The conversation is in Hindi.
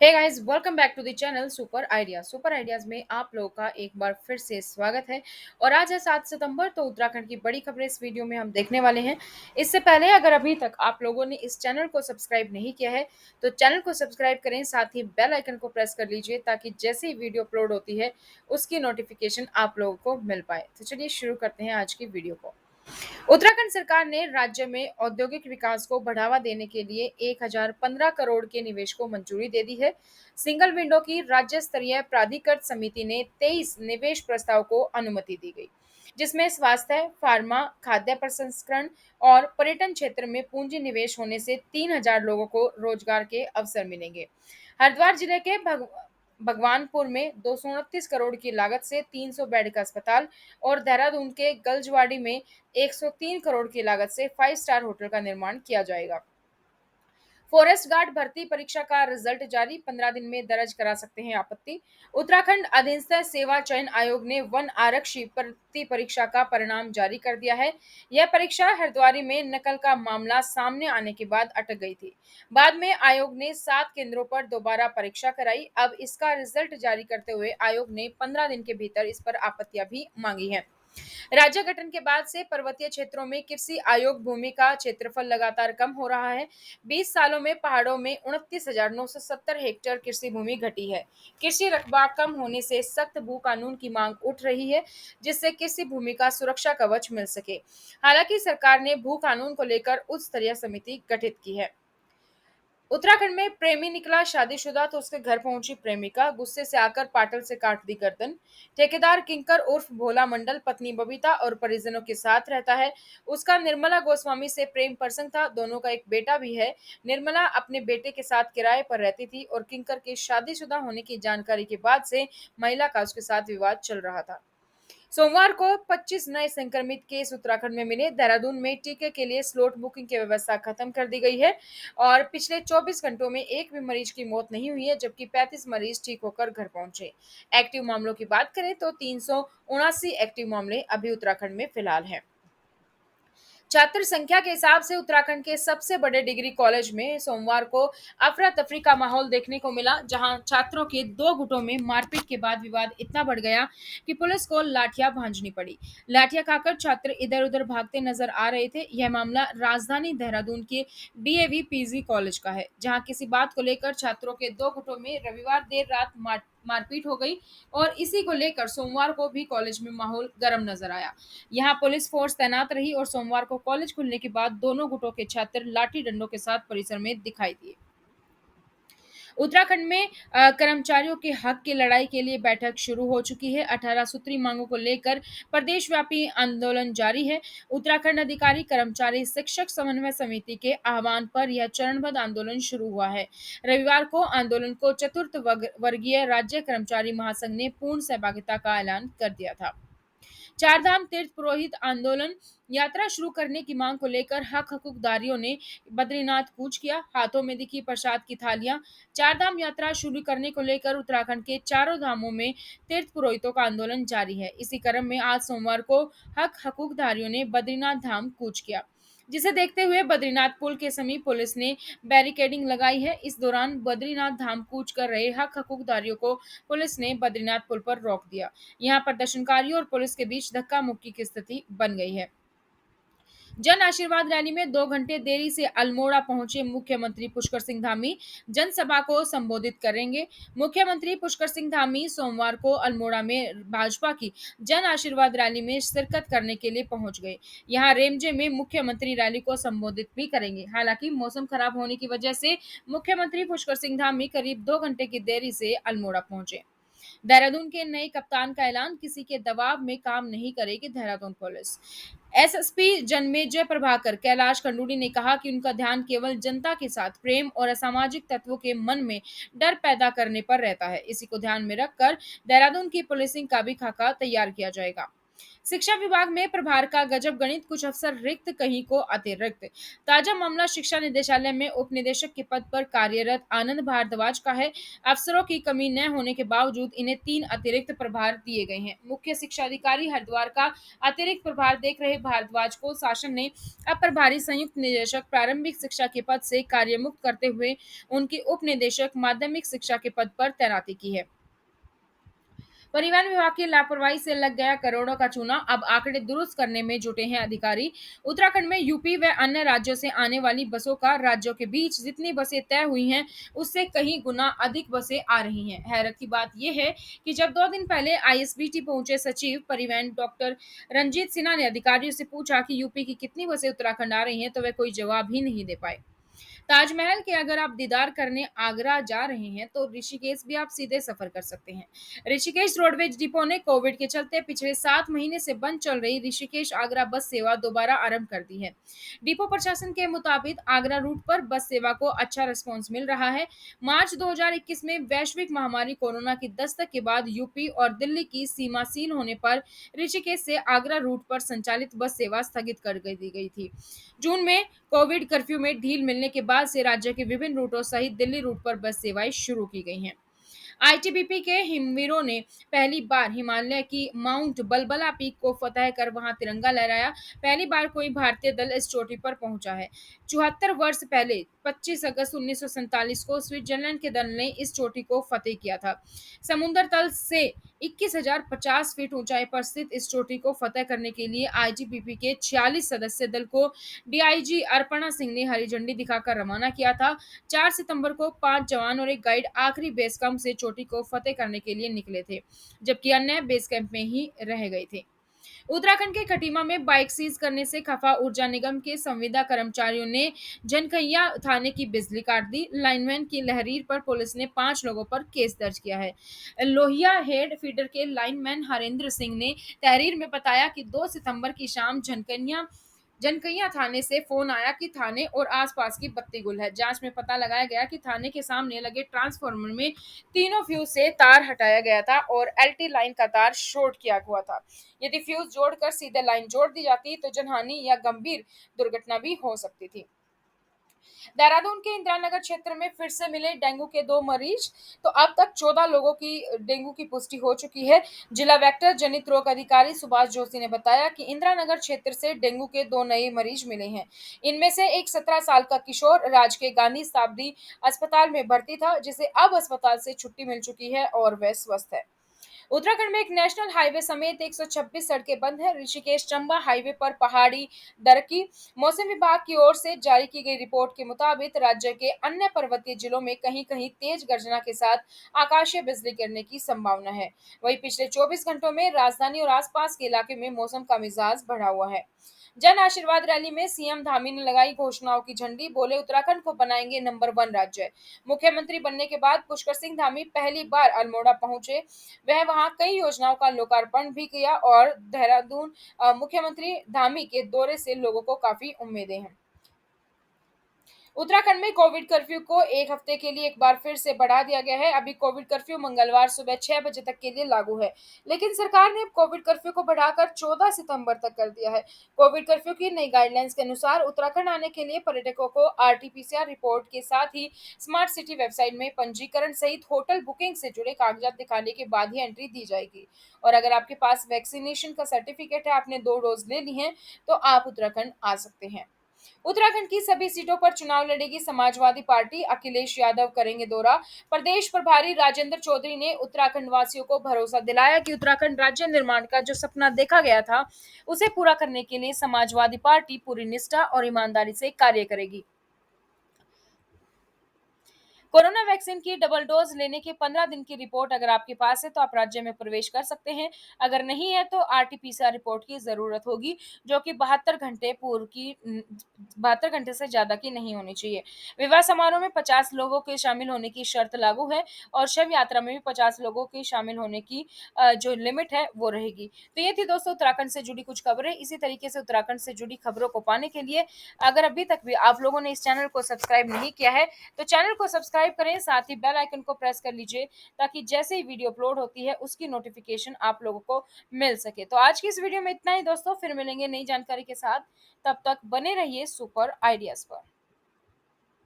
Hey guys, welcome back to the channel super ideas में आप लोगों का एक बार फिर से स्वागत है। और आज है 7 सितंबर, तो उत्तराखंड की बड़ी खबरें इस वीडियो में हम देखने वाले हैं। इससे पहले अगर अभी तक आप लोगों ने इस चैनल को सब्सक्राइब नहीं किया है तो चैनल को सब्सक्राइब करें, साथ ही बेल आइकन को प्रेस कर लीजिए ताकि जैसे ही वीडियो अपलोड होती है उसकी नोटिफिकेशन आप लोगों को मिल पाए। तो चलिए शुरू करते हैं आज की वीडियो को। उत्तराखंड सरकार ने राज्य में औद्योगिक विकास को बढ़ावा देने के लिए 1015 करोड़ के निवेश को मंजूरी दे दी है। सिंगल विंडो की राज्य स्तरीय प्राधिकृत समिति ने 23 निवेश प्रस्ताव को अनुमति दी गई, जिसमें स्वास्थ्य, फार्मा, खाद्य प्रसंस्करण और पर्यटन क्षेत्र में पूंजी निवेश होने से 3000 लोगों को रोजगार के अवसर मिलेंगे। हरिद्वार जिले के भगवानपुर में 229 करोड़ की लागत से 300 बेड का अस्पताल और देहरादून के गलजवाड़ी में 103 करोड़ की लागत से 5 स्टार होटल का निर्माण किया जाएगा। फॉरेस्ट गार्ड भर्ती परीक्षा का रिजल्ट जारी, 15 दिन में दर्ज करा सकते हैं आपत्ति। उत्तराखंड अधीनस्थ सेवा चयन आयोग ने वन आरक्षी भर्ती परीक्षा का परिणाम जारी कर दिया है। यह परीक्षा हरिद्वार में नकल का मामला सामने आने के बाद अटक गई थी। बाद में आयोग ने 7 केंद्रों पर दोबारा परीक्षा कराई। अब इसका रिजल्ट जारी करते हुए आयोग ने 15 दिन के भीतर इस पर आपत्तियां भी मांगी हैं। राज्य गठन के बाद से पर्वतीय क्षेत्रों में कृषि आयोग भूमि का क्षेत्रफल लगातार कम हो रहा है। 20 सालों में पहाड़ों में 29,970 हेक्टेयर कृषि भूमि घटी है। कृषि रकबा कम होने से सख्त भू कानून की मांग उठ रही है, जिससे कृषि भूमि का सुरक्षा कवच मिल सके। हालांकि सरकार ने भू कानून को लेकर उच्च स्तरीय समिति गठित की है। उत्तराखंड में प्रेमी निकला शादीशुदा तो उसके घर पहुंची प्रेमिका, गुस्से से आकर पाटल से काट दी गर्दन। ठेकेदार किंकर उर्फ भोला मंडल पत्नी बबीता और परिजनों के साथ रहता है। उसका निर्मला गोस्वामी से प्रेम प्रसंग था, दोनों का एक बेटा भी है। निर्मला अपने बेटे के साथ किराए पर रहती थी और किंकर के शादीशुदा होने की जानकारी के बाद से महिला का उसके साथ विवाद चल रहा था। सोमवार को 25 नए संक्रमित केस उत्तराखंड में मिले। देहरादून में टीके के लिए स्लॉट बुकिंग की व्यवस्था खत्म कर दी गई है और पिछले 24 घंटों में एक भी मरीज की मौत नहीं हुई है, जबकि 35 मरीज ठीक होकर घर पहुंचे। एक्टिव मामलों की बात करें तो 379 एक्टिव मामले अभी उत्तराखंड में फिलहाल हैं। छात्र संख्या के हिसाब से उत्तराखंड के सबसे बड़े डिग्री कॉलेज में सोमवार को अफरा तफरी का माहौल देखने को मिला, जहां छात्रों के दो गुटों में मारपीट के बाद विवाद इतना बढ़ गया कि पुलिस को लाठियां भांजनी पड़ी। लाठियां खाकर छात्र इधर उधर भागते नजर आ रहे थे। यह मामला राजधानी देहरादून के डीएवी पीजी कॉलेज का है, जहां किसी बात को लेकर छात्रों के दो गुटों में रविवार देर रात मारपीट हो गई और इसी को लेकर सोमवार को भी कॉलेज में माहौल गर्म नजर आया। यहां पुलिस फोर्स तैनात रही और सोमवार को कॉलेज खुलने के बाद दोनों गुटों के छात्र लाठी डंडों के साथ परिसर में दिखाई दिए। उत्तराखंड में कर्मचारियों के हक की लड़ाई के लिए बैठक शुरू हो चुकी है। 18 सूत्री मांगों को लेकर प्रदेशव्यापी आंदोलन जारी है। उत्तराखंड अधिकारी कर्मचारी शिक्षक समन्वय समिति के आह्वान पर यह चरणबद्ध आंदोलन शुरू हुआ है। रविवार को आंदोलन को चतुर्थ वर्गीय राज्य कर्मचारी महासंघ ने पूर्ण सहभागिता का ऐलान कर दिया था। चारधाम तीर्थ पुरोहित आंदोलन यात्रा शुरू करने की मांग को लेकर हक हकूकदारियों ने बद्रीनाथ कूच किया। हाथों में दिखी प्रसाद की थालियां। चारधाम यात्रा शुरू करने को लेकर उत्तराखंड के चारों धामों में तीर्थ पुरोहितों का आंदोलन जारी है। इसी क्रम में आज सोमवार को हक हकूकदारियों ने बद्रीनाथ धाम कूच किया, जिसे देखते हुए बद्रीनाथ पुल के समीप पुलिस ने बैरिकेडिंग लगाई है। इस दौरान बद्रीनाथ धाम कूच कर रहे हक हकूकदारियों को पुलिस ने बद्रीनाथ पुल पर रोक दिया। यहां प्रदर्शनकारियों और पुलिस के बीच धक्का मुक्की की स्थिति बन गई है। जन आशीर्वाद रैली में 2 घंटे देरी से अल्मोड़ा पहुंचे मुख्यमंत्री पुष्कर सिंह धामी जनसभा को संबोधित करेंगे। मुख्यमंत्री पुष्कर सिंह धामी सोमवार को अल्मोड़ा में भाजपा की जन आशीर्वाद रैली में शिरकत करने के लिए पहुंच गए। यहां रेमजे में मुख्यमंत्री रैली को संबोधित भी करेंगे। हालांकि मौसम खराब होने की वजह से मुख्यमंत्री पुष्कर सिंह धामी करीब 2 घंटे की देरी से अल्मोड़ा पहुंचे। देहरादून के नए कप्तान का ऐलान, किसी के दबाव में काम नहीं करेगी देहरादून पुलिस। एसएसपी जन्मेजय प्रभाकर कैलाश खंडूड़ी ने कहा कि उनका ध्यान केवल जनता के साथ प्रेम और असामाजिक तत्वों के मन में डर पैदा करने पर रहता है। इसी को ध्यान में रखकर देहरादून की पुलिसिंग का भी खाका तैयार किया जाएगा। शिक्षा विभाग में प्रभार का गजब गणित, कुछ अफसर रिक्त, कहीं को अतिरिक्त। ताजा मामला शिक्षा निदेशालय में उप निदेशक के पद पर कार्यरत आनंद भारद्वाज का है। अफसरों की कमी न होने के बावजूद इन्हें 3 अतिरिक्त प्रभार दिए गए हैं। मुख्य शिक्षा अधिकारी हरिद्वार का अतिरिक्त प्रभार देख रहे भारद्वाज को शासन ने अब प्रभारी संयुक्त निदेशक प्रारंभिक शिक्षा के पद से कार्यमुक्त करते हुए उनकी उप निदेशक माध्यमिक शिक्षा के पद पर तैनाती की है। परिवहन विभाग की लापरवाही से लग गया करोड़ों का चूना, अब आंकड़े दुरुस्त करने में जुटे हैं अधिकारी। उत्तराखंड में यूपी व अन्य राज्यों से आने वाली बसों का राज्यों के बीच जितनी बसें तय हुई हैं, उससे कहीं गुना अधिक बसें आ रही हैं। हैरत की बात यह है कि जब 2 दिन पहले आईएसबीटी पहुंचे सचिव परिवहन डॉक्टर रंजीत सिन्हा ने अधिकारियों से पूछा कि यूपी की कितनी बसें उत्तराखंड आ रही हैं, तो वे कोई जवाब ही नहीं दे पाए। ताजमहल के अगर आप दीदार करने आगरा जा रहे हैं तो ऋषिकेश भी आप सीधे सफर कर सकते हैं। ऋषिकेश रोडवेज डिपो ने कोविड के चलते पिछले 7 महीने से बंद चल रही ऋषिकेश आगरा बस सेवा दोबारा आरंभ कर दी है। डिपो प्रशासन के मुताबिक आगरा रूट पर बस सेवा को अच्छा रिस्पॉन्स मिल रहा है। मार्च 2021 में वैश्विक महामारी कोरोना की दस्तक के बाद यूपी और दिल्ली की सीमा सील होने पर ऋषिकेश से आगरा रूट पर संचालित बस सेवा स्थगित कर दी गई थी। जून में कोविड कर्फ्यू में ढील मिलने के बाद से राज्य के विभिन्न रूटों सहित दिल्ली रूट पर बस सेवाएं शुरू की गई हैं। आईटीबीपी के हिमवीरों ने पहली बार हिमालय की माउंट बलबला पीक को फतह कर वहां तिरंगा लहराया। पहली बार कोई भारतीय दल इस चोटी पर पहुंचा है। 74 वर्ष पहले 25 अगस्त 1947 को स्विट्जरलैंड के दल ने इस चोटी को फतेह किया था। समुद्र तल से 21,050 फीट ऊंचाई पर स्थित इस चोटी को फतेह करने के लिए आईटीबीपी के 46 सदस्य दल को डीआईजी अर्पणा सिंह ने हरी झंडी दिखाकर रवाना किया था। 4 सितंबर को 5 जवान और एक गाइड आखिरी बेस कैंप से चोटी को फतेह करने के लिए निकले थे, जबकि अन्य बेस कैंप में ही रह गए थे। उत्तराखंड के खटीमा में बाइक सीज करने से खफा ऊर्जा निगम के संविदा कर्मचारियों ने जनखैया थाने की बिजली काट दी। लाइनमैन की लहरीर पर पुलिस ने 5 लोगों पर केस दर्ज किया है। लोहिया हेड फीडर के लाइनमैन हरेंद्र सिंह ने तहरीर में बताया कि 2 सितंबर की शाम जनकैया थाने से फोन आया कि थाने और आसपास की बत्ती गुल है। जांच में पता लगाया गया कि थाने के सामने लगे ट्रांसफार्मर में तीनों फ्यूज से तार हटाया गया था और एलटी लाइन का तार शॉर्ट किया हुआ था। यदि फ्यूज जोड़कर सीधे लाइन जोड़ दी जाती तो जनहानि या गंभीर दुर्घटना भी हो सकती थी। देहरादून के इंदिरानगर क्षेत्र में फिर से मिले डेंगू के 2 मरीज। तो अब तक 14 लोगों की डेंगू की पुष्टि हो चुकी है। जिला वेक्टर जनित रोग अधिकारी सुभाष जोशी ने बताया कि इंदिरानगर क्षेत्र से डेंगू के 2 नए मरीज मिले हैं। इनमें से एक 17 साल का किशोर राज्य के गांधी शताब्दी अस्पताल में भर्ती था, जिसे अब अस्पताल से छुट्टी मिल चुकी है और वह स्वस्थ है। उत्तराखंड में एक नेशनल हाईवे समेत 126 सड़कें बंद हैं। ऋषिकेश चंबा हाईवे पर पहाड़ी दरकी। मौसम विभाग की ओर से जारी की गई रिपोर्ट के मुताबिक राज्य के अन्य पर्वतीय जिलों में कहीं कहीं तेज गर्जना के साथ आकाशीय बिजली गिरने की संभावना है। वहीं पिछले 24 घंटों में राजधानी और आसपास के इलाके में मौसम का मिजाज बढ़ा हुआ है। जन आशीर्वाद रैली में सीएम धामी ने लगाई घोषणाओं की झंडी, बोले उत्तराखंड को बनाएंगे नंबर 1 राज्य। मुख्यमंत्री बनने के बाद पुष्कर सिंह धामी पहली बार अल्मोड़ा पहुंचे। वह वहां कई योजनाओं का लोकार्पण भी किया और देहरादून मुख्यमंत्री धामी के दौरे से लोगों को काफी उम्मीदें हैं। उत्तराखंड में कोविड कर्फ्यू को 1 हफ्ते के लिए एक बार फिर से बढ़ा दिया गया है। अभी कोविड कर्फ्यू मंगलवार सुबह 6 बजे तक के लिए लागू है, लेकिन सरकार ने कोविड कर्फ्यू को बढ़ाकर 14 सितंबर तक कर दिया है। कोविड कर्फ्यू की नई गाइडलाइंस के अनुसार उत्तराखंड आने के लिए पर्यटकों को आरटीपीसीआर रिपोर्ट के साथ ही स्मार्ट सिटी वेबसाइट में पंजीकरण सहित होटल बुकिंग से जुड़े कागजात दिखाने के बाद ही एंट्री दी जाएगी। और अगर आपके पास वैक्सीनेशन का सर्टिफिकेट है, आपने 2 डोज ले ली हैं, तो आप उत्तराखंड आ सकते हैं। उत्तराखंड की सभी सीटों पर चुनाव लड़ेगी समाजवादी पार्टी, अखिलेश यादव करेंगे दौरा। प्रदेश प्रभारी राजेंद्र चौधरी ने उत्तराखंड वासियों को भरोसा दिलाया कि उत्तराखंड राज्य निर्माण का जो सपना देखा गया था, उसे पूरा करने के लिए समाजवादी पार्टी पूरी निष्ठा और ईमानदारी से कार्य करेगी। कोरोना वैक्सीन की डबल डोज लेने के 15 दिन की रिपोर्ट अगर आपके पास है तो आप राज्य में प्रवेश कर सकते हैं। अगर नहीं है तो आरटीपीसीआर रिपोर्ट की जरूरत होगी, जो कि 72 घंटे से ज्यादा की नहीं होनी चाहिए। विवाह समारोह में 50 लोगों के शामिल होने की शर्त लागू है और शव यात्रा में भी 50 लोगों के शामिल होने की जो लिमिट है वो रहेगी। तो ये थी दोस्तों उत्तराखंड से जुड़ी कुछ खबरें। इसी तरीके से उत्तराखंड से जुड़ी खबरों को पाने के लिए अगर अभी तक भी आप लोगों ने इस चैनल को सब्सक्राइब नहीं किया है तो चैनल को सब्सक्राइब सब्सक्राइब करें, साथ ही बेल आइकन को प्रेस कर लीजिए ताकि जैसे ही वीडियो अपलोड होती है उसकी नोटिफिकेशन आप लोगों को मिल सके। तो आज की इस वीडियो में इतना ही दोस्तों, फिर मिलेंगे नई जानकारी के साथ। तब तक बने रहिए सुपर आइडियाज़ पर।